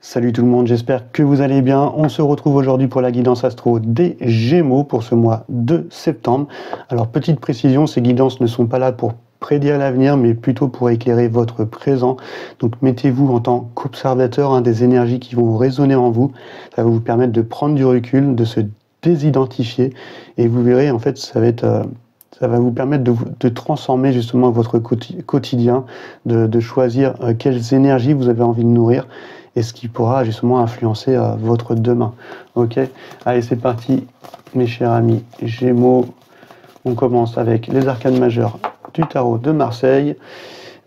Salut tout le monde, j'espère que vous allez bien. On se retrouve aujourd'hui pour la guidance astro des Gémeaux pour ce mois de septembre. Alors petite précision, ces guidances ne sont pas là pour prédire l'avenir, mais plutôt pour éclairer votre présent. Donc mettez-vous en tant qu'observateur des énergies qui vont résonner en vous. Ça va vous permettre de prendre du recul, de se désidentifier, et vous verrez en fait ça va vous permettre de transformer justement votre quotidien, de choisir quelles énergies vous avez envie de nourrir et ce qui pourra justement influencer votre demain. Ok, allez, c'est parti, mes chers amis Gémeaux. On commence avec les arcanes majeures du tarot de Marseille.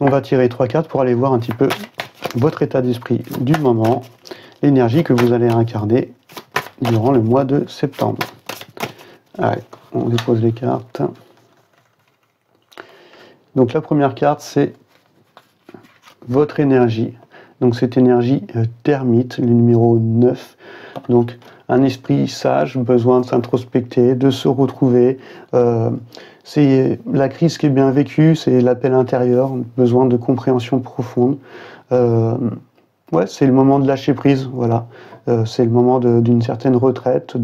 On va tirer 3 cartes pour aller voir un petit peu votre état d'esprit du moment, l'énergie que vous allez incarner durant le mois de septembre. Allez, on dépose les cartes. Donc la première carte, c'est votre énergie. Donc cette énergie termite, le numéro 9. Donc un esprit sage, besoin de s'introspecter, de se retrouver. C'est la crise qui est bien vécue, c'est l'appel intérieur, besoin de compréhension profonde. Ouais, c'est le moment de lâcher prise, voilà. C'est le moment d'une certaine retraite,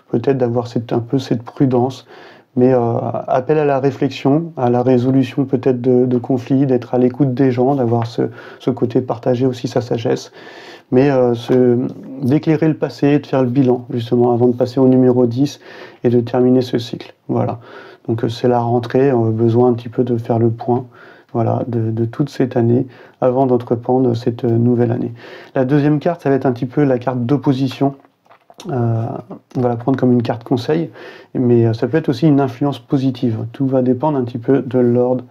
peut-être d'avoir un peu cette prudence. Mais appel à la réflexion, à la résolution peut-être de conflits, d'être à l'écoute des gens, d'avoir ce côté partagé aussi sa sagesse, mais d'éclairer le passé, de faire le bilan justement avant de passer au numéro 10 et de terminer ce cycle. Voilà, donc c'est la rentrée, on a besoin un petit peu de faire le point, voilà, de toute cette année avant d'entreprendre cette nouvelle année. La deuxième carte, ça va être un petit peu la carte d'opposition. On va la prendre comme une carte conseil, mais ça peut être aussi une influence positive. Tout va dépendre un petit peu de l'ordre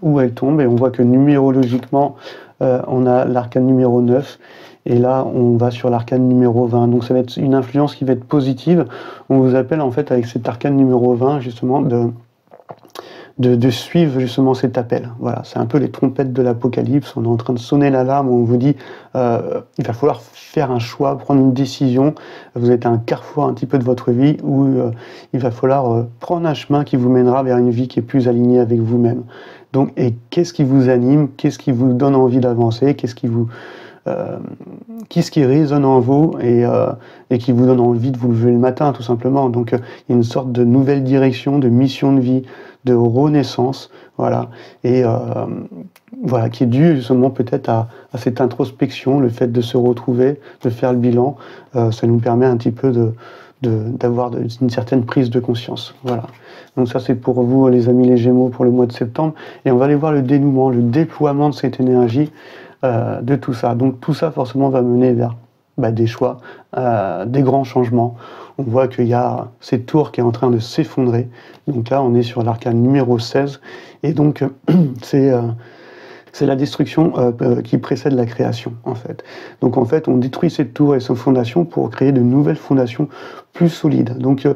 où elle tombe, et on voit que numérologiquement on a l'arcane numéro 9 et là on va sur l'arcane numéro 20, donc ça va être une influence qui va être positive. On vous appelle en fait avec cet arcane numéro 20 justement de suivre justement cet appel. Voilà, c'est un peu les trompettes de l'apocalypse, on est en train de sonner l'alarme, on vous dit il va falloir faire un choix, prendre une décision, vous êtes à un carrefour un petit peu de votre vie où il va falloir prendre un chemin qui vous mènera vers une vie qui est plus alignée avec vous-même. Donc, et qu'est-ce qui vous anime, qu'est-ce qui vous donne envie d'avancer, qu'est-ce qui résonne en vous et qui vous donne envie de vous lever le matin, tout simplement. Donc il y a une sorte de nouvelle direction, de mission de vie, de renaissance, voilà, et voilà, qui est due justement peut-être à cette introspection, le fait de se retrouver, de faire le bilan. Ça nous permet un petit peu d'avoir une certaine prise de conscience. Voilà. Donc ça c'est pour vous les amis les Gémeaux pour le mois de septembre, et on va aller voir le dénouement, le déploiement de cette énergie, de tout ça. Donc tout ça forcément va mener vers des choix, des grands changements. On voit qu'il y a cette tour qui est en train de s'effondrer. Donc là on est sur l'arcane numéro 16, et donc c'est la destruction qui précède la création, en fait. Donc, en fait, on détruit cette tour et ses fondations pour créer de nouvelles fondations plus solides. Donc,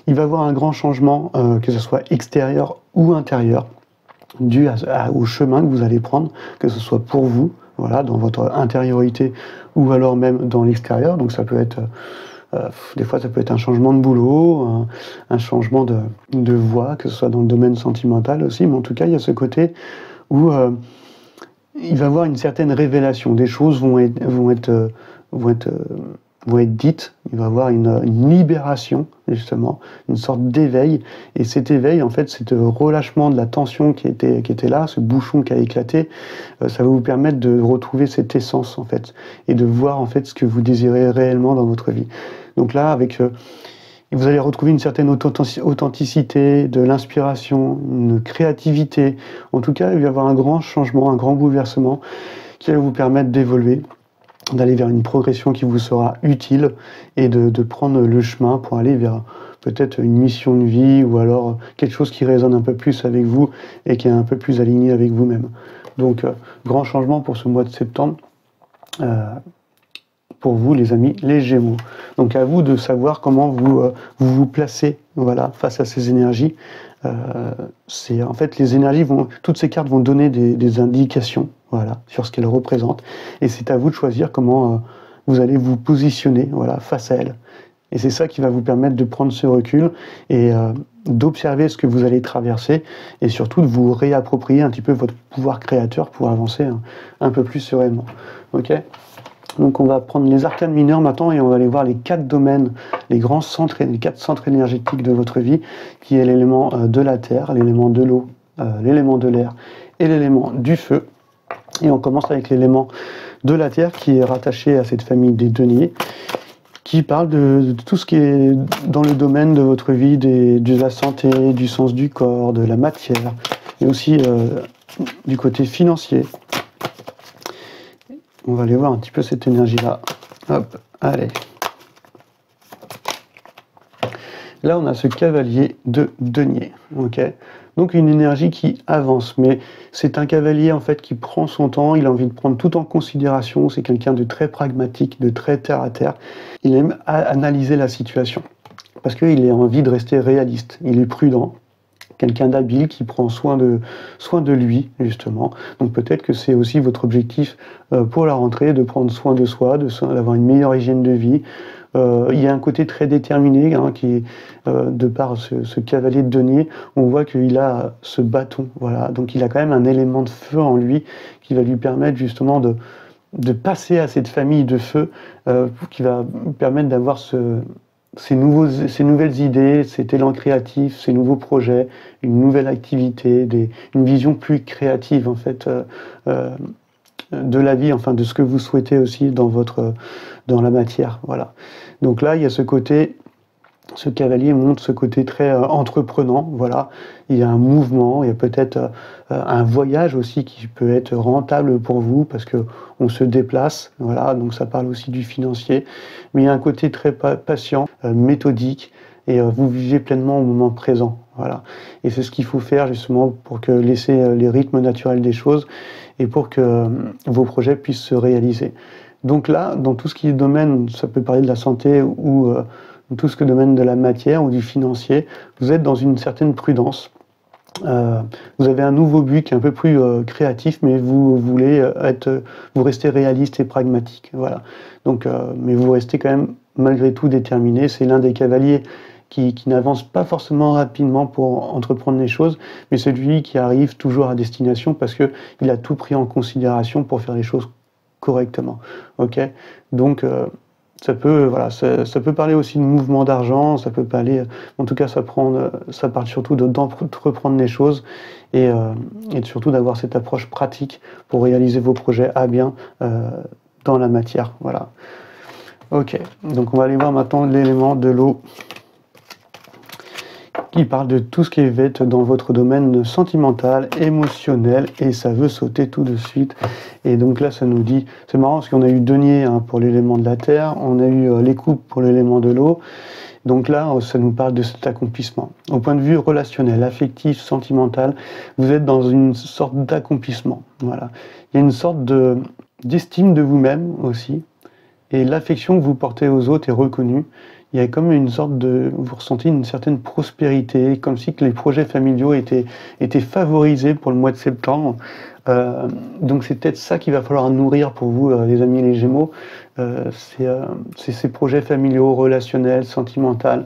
il va y avoir un grand changement, que ce soit extérieur ou intérieur, dû au chemin que vous allez prendre, que ce soit pour vous, voilà, dans votre intériorité, ou alors même dans l'extérieur. Donc, ça peut être... des fois, ça peut être un changement de boulot, un changement de voie, que ce soit dans le domaine sentimental aussi. Mais en tout cas, il y a ce côté où... il va y avoir une certaine révélation, des choses vont être dites, il va y avoir une libération, justement, une sorte d'éveil, et cet éveil, en fait, c'est relâchement de la tension qui était là, ce bouchon qui a éclaté, ça va vous permettre de retrouver cette essence, en fait, et de voir, en fait, ce que vous désirez réellement dans votre vie. Donc là, vous allez retrouver une certaine authenticité, de l'inspiration, une créativité. En tout cas, il va y avoir un grand changement, un grand bouleversement qui va vous permettre d'évoluer, d'aller vers une progression qui vous sera utile et de prendre le chemin pour aller vers peut-être une mission de vie ou alors quelque chose qui résonne un peu plus avec vous et qui est un peu plus aligné avec vous-même. Donc, grand changement pour ce mois de septembre. Pour vous les amis les Gémeaux. Donc à vous de savoir comment vous placez, voilà, face à ces énergies. En fait les énergies toutes ces cartes vont donner des indications, voilà, sur ce qu'elles représentent, et c'est à vous de choisir comment vous allez vous positionner, voilà, face à elles. Et c'est ça qui va vous permettre de prendre ce recul et d'observer ce que vous allez traverser, et surtout de vous réapproprier un petit peu votre pouvoir créateur pour avancer un peu plus sereinement. Ok ? Donc on va prendre les arcanes mineurs maintenant et on va aller voir les 4 domaines, les grands centres, les 4 centres énergétiques de votre vie, qui est l'élément de la terre, l'élément de l'eau, l'élément de l'air et l'élément du feu. Et on commence avec l'élément de la terre qui est rattaché à cette famille des deniers, qui parle de tout ce qui est dans le domaine de votre vie, de la santé, du sens du corps, de la matière, et aussi du côté financier. On va aller voir un petit peu cette énergie-là. Hop, allez. Là, on a ce cavalier de denier. Ok. Donc une énergie qui avance, mais c'est un cavalier en fait qui prend son temps, il a envie de prendre tout en considération, c'est quelqu'un de très pragmatique, de très terre à terre. Il aime analyser la situation, parce qu'il a envie de rester réaliste, il est prudent. Quelqu'un d'habile qui prend soin de lui, justement. Donc peut-être que c'est aussi votre objectif pour la rentrée, de prendre soin de soi, d'avoir une meilleure hygiène de vie. Il y a un côté très déterminé, hein, qui, de par ce cavalier de denier, on voit qu'il a ce bâton. Voilà. Donc il a quand même un élément de feu en lui qui va lui permettre justement de passer à cette famille de feu, qui va permettre d'avoir ces nouvelles idées, cet élan créatif, ces nouveaux projets, une nouvelle activité, une vision plus créative en fait de la vie, enfin de ce que vous souhaitez aussi dans la matière. Voilà. Donc là, il y a ce côté, ce cavalier montre ce côté très entreprenant. Voilà. Il y a un mouvement, il y a peut-être un voyage aussi qui peut être rentable pour vous parce que on se déplace. Voilà. Donc ça parle aussi du financier. Mais il y a un côté très patient, méthodique, et vous vivez pleinement au moment présent. Voilà. Et c'est ce qu'il faut faire justement pour que laisser les rythmes naturels des choses et pour que vos projets puissent se réaliser. Donc là, dans tout ce qui est domaine, ça peut parler de la santé ou tout ce que domaine de la matière ou du financier, vous êtes dans une certaine prudence. Vous avez un nouveau but qui est un peu plus créatif, mais vous voulez vous restez réaliste et pragmatique. Voilà. Donc, mais vous restez quand même malgré tout déterminé. C'est l'un des cavaliers qui n'avance pas forcément rapidement pour entreprendre les choses, mais c'est lui qui arrive toujours à destination parce que il a tout pris en considération pour faire les choses correctement. Ok. Donc ça peut parler aussi de mouvement d'argent, ça peut parler, en tout cas ça parle surtout d'entreprendre les choses et surtout d'avoir cette approche pratique pour réaliser vos projets à bien dans la matière. Voilà. Ok, donc on va aller voir maintenant l'élément de l'eau qui parle de tout ce qui va être dans votre domaine sentimental, émotionnel, et ça veut sauter tout de suite. Et donc là, ça nous dit, c'est marrant parce qu'on a eu denier pour l'élément de la terre, on a eu les coupes pour l'élément de l'eau. Donc là, ça nous parle de cet accomplissement. Au point de vue relationnel, affectif, sentimental, vous êtes dans une sorte d'accomplissement. Voilà. Il y a une sorte d'estime de vous-même aussi, et l'affection que vous portez aux autres est reconnue. Il y a comme une sorte vous ressentez une certaine prospérité, comme si que les projets familiaux étaient favorisés pour le mois de septembre. Donc c'est peut-être ça qu'il va falloir nourrir pour vous, les amis les Gémeaux. C'est ces projets familiaux, relationnels, sentimentaux,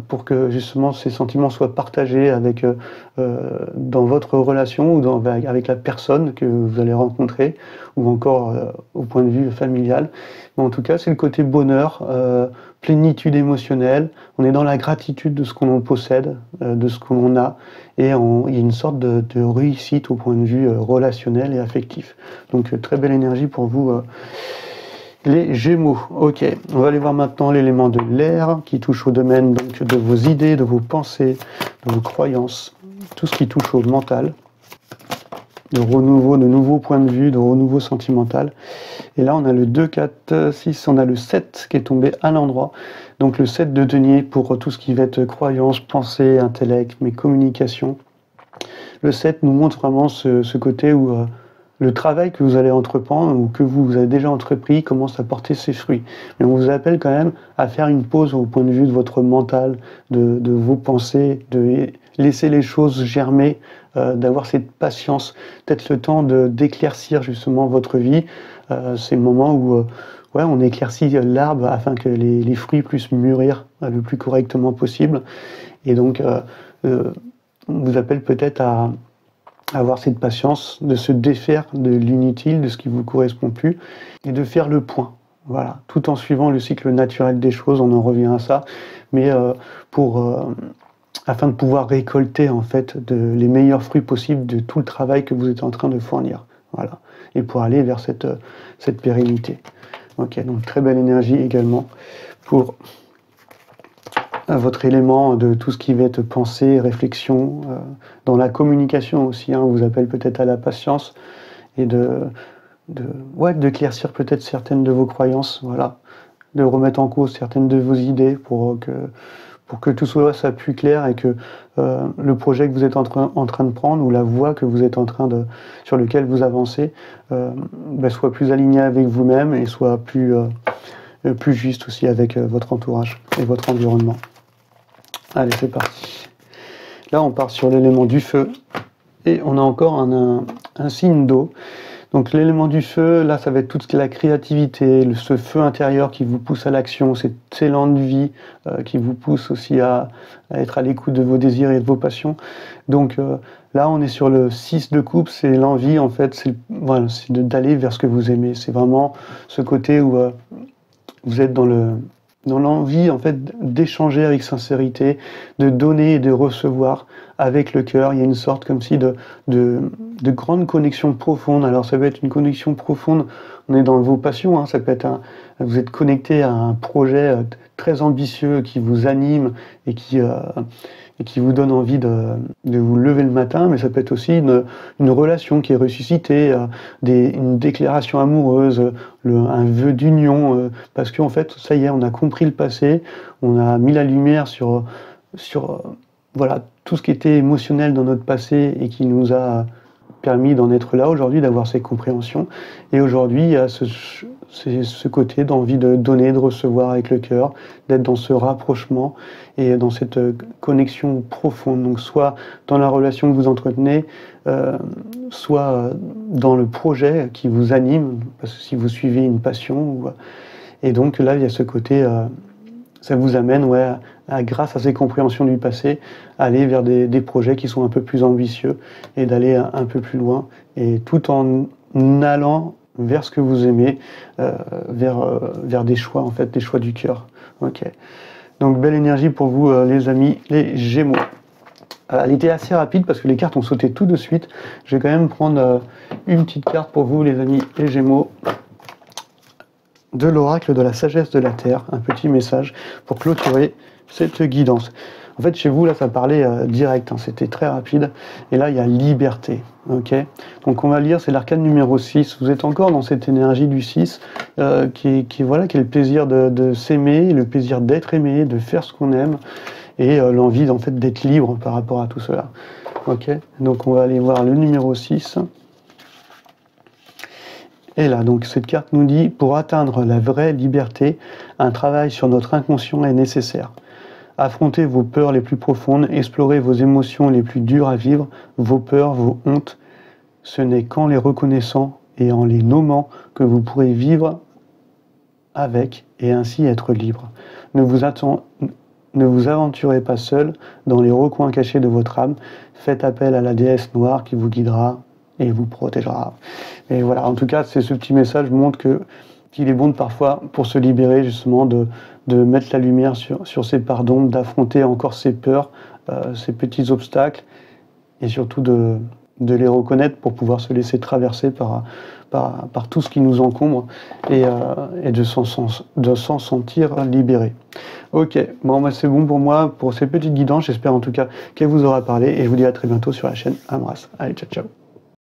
pour que justement ces sentiments soient partagés dans votre relation ou avec la personne que vous allez rencontrer, ou encore au point de vue familial. Mais en tout cas, c'est le côté bonheur, plénitude émotionnelle. On est dans la gratitude de ce qu'on possède, de ce que l'on a, et il y a une sorte de réussite au point de vue relationnel et affectif. Donc très belle énergie pour vous. Les Gémeaux. Ok, on va aller voir maintenant l'élément de l'air qui touche au domaine donc, de vos idées, de vos pensées, de vos croyances, tout ce qui touche au mental, de renouveau, de nouveaux points de vue, de renouveau sentimental. Et là, on a le 2, 4, 6, on a le 7 qui est tombé à l'endroit. Donc le 7 de denier pour tout ce qui va être croyances, pensées, intellect, mais communication. Le 7 nous montre vraiment ce côté où le travail que vous allez entreprendre ou que vous avez déjà entrepris commence à porter ses fruits. Mais on vous appelle quand même à faire une pause au point de vue de votre mental, de vos pensées, de laisser les choses germer, d'avoir cette patience, peut-être le temps d'éclaircir justement votre vie. C'est le moment où on éclaircit l'arbre afin que les fruits puissent mûrir le plus correctement possible. Et donc, on vous appelle peut-être avoir cette patience de se défaire de l'inutile, de ce qui vous correspond plus, et de faire le point. Voilà, tout en suivant le cycle naturel des choses, on en revient à ça, mais afin de pouvoir récolter en fait les meilleurs fruits possibles de tout le travail que vous êtes en train de fournir. Voilà, et pour aller vers cette pérennité. Ok, donc très belle énergie également pour votre élément de tout ce qui va être pensée, réflexion, dans la communication aussi, hein, on vous appelle peut-être à la patience et d'éclaircir peut-être certaines de vos croyances, voilà, de remettre en cause certaines de vos idées pour que tout soit plus clair et que le projet que vous êtes en train de prendre ou la voie que vous êtes sur lequel vous avancez soit plus aligné avec vous-même et soit plus juste aussi avec votre entourage et votre environnement. Allez, c'est parti. Là, on part sur l'élément du feu et on a encore un signe d'eau. Donc l'élément du feu, là, ça va être toute la créativité, ce feu intérieur qui vous pousse à l'action, cet élan de vie qui vous pousse aussi à être à l'écoute de vos désirs et de vos passions. Donc là, on est sur le 6 de coupe, c'est l'envie, en fait, c'est d'aller vers ce que vous aimez. C'est vraiment ce côté où vous êtes dans l'envie en fait d'échanger avec sincérité, de donner et de recevoir avec le cœur. Il y a une sorte comme si de grande connexion profonde. Alors ça peut être une connexion profonde, on est dans vos passions, hein. Ça peut être vous êtes connecté à un projet très ambitieux qui vous anime et qui vous donne envie de vous lever le matin, mais ça peut être aussi une relation qui est ressuscitée, une déclaration amoureuse, un vœu d'union, parce qu'en fait, ça y est, on a compris le passé, on a mis la lumière sur voilà, tout ce qui était émotionnel dans notre passé et qui nous a permis d'en être là aujourd'hui, d'avoir ces compréhensions. Et aujourd'hui, il y a ce côté d'envie de donner, de recevoir avec le cœur, d'être dans ce rapprochement et dans cette connexion profonde. Donc soit dans la relation que vous entretenez, soit dans le projet qui vous anime, parce que si vous suivez une passion. Et donc là, il y a ce côté, ça vous amène, grâce à ces compréhensions du passé, à aller vers des projets qui sont un peu plus ambitieux et d'aller un peu plus loin, et tout en allant vers ce que vous aimez, vers des choix, en fait, des choix du cœur. Ok. Donc belle énergie pour vous, les amis, les Gémeaux. Elle était assez rapide parce que les cartes ont sauté tout de suite. Je vais quand même prendre une petite carte pour vous, les amis, les Gémeaux. De l'oracle de la sagesse de la Terre, un petit message pour clôturer cette guidance. En fait, chez vous, là, ça parlait direct, hein, c'était très rapide. Et là, il y a liberté. Ok. Donc, on va lire, c'est l'arcane numéro 6. Vous êtes encore dans cette énergie du 6, qui est le plaisir de s'aimer, le plaisir d'être aimé, de faire ce qu'on aime, et l'envie, en fait, d'être libre par rapport à tout cela. Ok. Donc, on va aller voir le numéro 6. Et là, donc, cette carte nous dit, pour atteindre la vraie liberté, un travail sur notre inconscient est nécessaire. Affrontez vos peurs les plus profondes, explorez vos émotions les plus dures à vivre, vos peurs, vos hontes. Ce n'est qu'en les reconnaissant et en les nommant que vous pourrez vivre avec et ainsi être libre. Ne vous aventurez pas seul dans les recoins cachés de votre âme. Faites appel à la déesse noire qui vous guidera et vous protégera. Et voilà, en tout cas, ce petit message montre qu'il est bon de parfois, pour se libérer justement, de mettre la lumière sur ses parts d'ombre, d'affronter encore ses peurs, ces petits obstacles, et surtout de les reconnaître pour pouvoir se laisser traverser par tout ce qui nous encombre et de s'en sentir libéré. Ok, bon, c'est bon pour moi, pour ces petites guidances. J'espère en tout cas qu'elle vous aura parlé, et je vous dis à très bientôt sur la chaîne Amras. Allez, ciao, ciao.